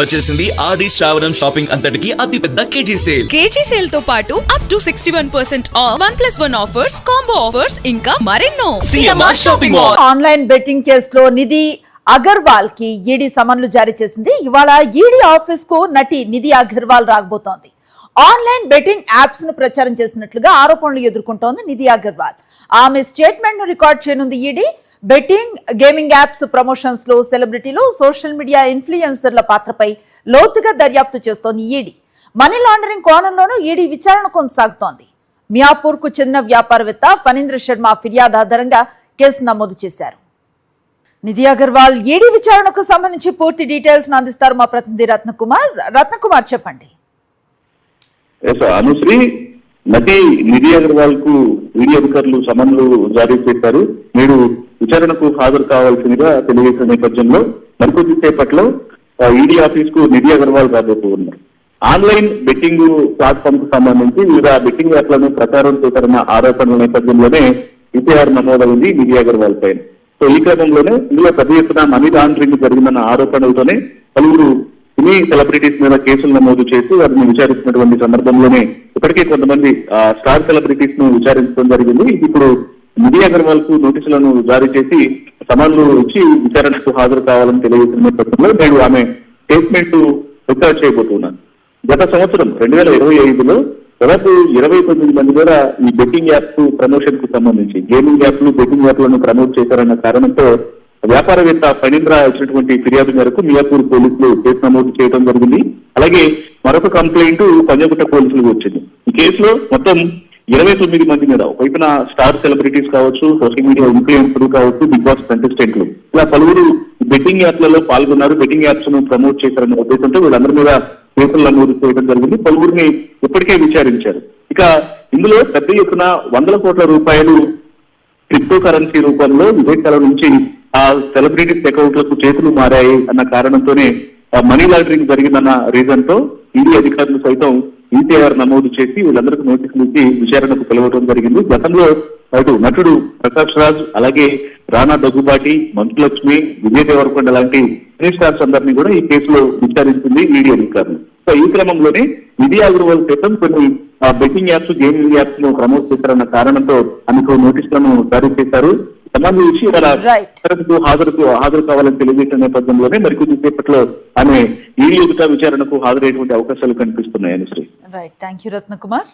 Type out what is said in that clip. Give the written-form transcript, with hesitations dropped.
వచ్చేసింది ఆది శ్రావణం షాపింగ్ అంతటికి అతిపెద్ద కేజీ సేల్ తో పాటు up to 61% of 1+1 offers, combo offers ఇంకా మరెన్నో. CMR shopping mall. Online betting కేసులో నిధి అగర్వాల్ కి ఈడీ సమన్లు జారీ చేసింది. ఇవాళ ఈడీ ఆఫీస్ కు నటి నిధి అగర్వాల్ రాబోతోంది. ఆన్లైన్ బెట్టింగ్ యాప్స్ ను ప్రచారం చేసినట్లుగా ఆరోపణలు ఎదుర్కొంటోంది నిధి అగర్వాల్. ఆమె స్టేట్మెంట్ ను రికార్డ్ చేయనుంది ED. Betting, gaming apps promotions లో సెలబ్రిటీలు, సోషల్ మీడియా ఇన్ఫ్లుయెన్సర్ల పాత్రపై లోతుగా దర్యాప్తు చేస్తోంది ఈడీ. మనీ లాండరింగ్ కోణంలోనూ ఈడీ విచారణ కొనసాగుతోంది. మియాపూర్ కు చెందిన వ్యాపారవేత్త ఫణీంద్ర శర్మ ఫిర్యాదు ఆధారంగా కేసు నమోదు చేశారు. నిధి అగర్వాల్ ఈడీ విచారణకు సంబంధించి పూర్తి డీటెయిల్స్ అందిస్తారు మా ప్రతినిధి రత్నకుమార్. చెప్పండి. అనుశ్రీ, నటి నిధి అగర్వాల్ కు ఈడీ అధికారులు సమన్లు జారీ చేశారు. నేడు విచారణకు హాజరు కావాల్సిందిగా తెలియజేసిన నేపథ్యంలో మరికొద్ది సేపట్లో ఈడీ ఆఫీస్ కు నిధి అగర్వాల్ రాబోతున్నారు. ఆన్లైన్ బెట్టింగ్ ప్లాట్ఫామ్ కు సంబంధించి వివిధ బెట్టింగ్ యాప్లను ప్రచారం చేశారన్న ఆరోపణల నేపథ్యంలోనే ఎఫ్ఐఆర్ నమోదైంది నిధి అగర్వాల్ పైన. సో ఈ క్రమంలోనే ఇందులో పెద్ద ఎత్తున మనీ లాండరింగ్ జరిగిందన్న ఆరోపణలతోనే పలువురు సినీ సెలబ్రిటీస్ మీద కేసులు నమోదు చేసి వారిని విచారిస్తున్నటువంటి సందర్భంలోనే ఇప్పటికే కొంతమంది స్టార్ సెలబ్రిటీస్ ను విచారించడం జరిగింది. ఇప్పుడు నిధి అగర్వాల్ కు నోటీసులను జారీ చేసి సమన్లు ఇచ్చి విచారణకు హాజరు కావాలని తెలియజేసిన నేపథ్యంలో నేడు ఆమె స్టేట్మెంట్ రికార్డ్ చేయబోతున్నారు. గత సంవత్సరం 2025లో దాదాపు 29 మంది ద్వారా ఈ బెట్టింగ్ యాప్స్ ప్రమోషన్ కు సంబంధించి గేమింగ్ యాప్లు, బెట్టింగ్ యాప్లను ప్రమోట్ చేశారన్న కారణంతో వ్యాపారవేత్త ఫణీంద్ర ఇచ్చినటువంటి ఫిర్యాదు మేరకు మియాపూర్ పోలీసులు కేసు నమోదు చేయడం జరిగింది. అలాగే మరొక కంప్లైంట్ పంజగుట్ట పోలీసులకు వచ్చింది. ఈ కేసులో మొత్తం 29 మంది మీద, ఒకవైపున స్టార్ సెలబ్రిటీస్ కావచ్చు, సోషల్ మీడియా ఇన్ఫ్లుయెన్సర్లు కావచ్చు, బిగ్ బాస్ కంటెస్టెంట్లు, ఇలా పలువురు బెట్టింగ్ యాప్లలో పాల్గొన్నారు, బెట్టింగ్ యాప్స్ ను ప్రమోట్ చేశారన్న ఉద్దేశంతో వీళ్ళందరి మీద కేసులు నమోదు చేయడం జరిగింది. పలువురిని ఇప్పటికే విచారించారు. ఇక ఇందులో పెద్ద ఎత్తున 100 కోట్ల రూపాయలు క్రిప్టో కరెన్సీ రూపంలో విదేశాల నుంచి ఆ సెలబ్రిటీస్ అకౌంట్లకు చేతులు మారాయి అన్న కారణంతోనే మనీ లాండరింగ్ జరిగిందన్న రీజన్ తో ఈడీ అధికారులు సైతం ఎఫ్ఐఆర్ నమోదు చేసి వీళ్ళందరికీ నోటీసులు ఇచ్చి విచారణకు పిలవడం జరిగింది. గతంలో అటు నటుడు ప్రకాష్ రాజ్, అలాగే రానా దగ్గుబాటి, మంచులక్ష్మి, విజయ్ దేవరకొండ లాంటి సినీ స్టార్స్ అందరినీ కూడా ఈ కేసులో విచారించింది ఈడీ అధికారులు. సో ఈ క్రమంలోనే నిధి అగర్వాల్ సైతం కొన్ని బెట్టింగ్ యాప్స్, గేమింగ్ యాప్స్ ను ప్రమోట్ చేశారన్న కారణంతో ఆమెకు నోటీసులను జారీ చేశారు. సంబంధించి వాళ్ళ హాజరు కావాలని తెలియజేసిన నేపథ్యంలోనే మరికొద్ది సేపట్లో ఆమె ఈడీ ఎదుట విచారణకు హాజరయ్యేటువంటి అవకాశాలు కనిపిస్తున్నాయి. Anusri. Right, thank you Ratnakumar.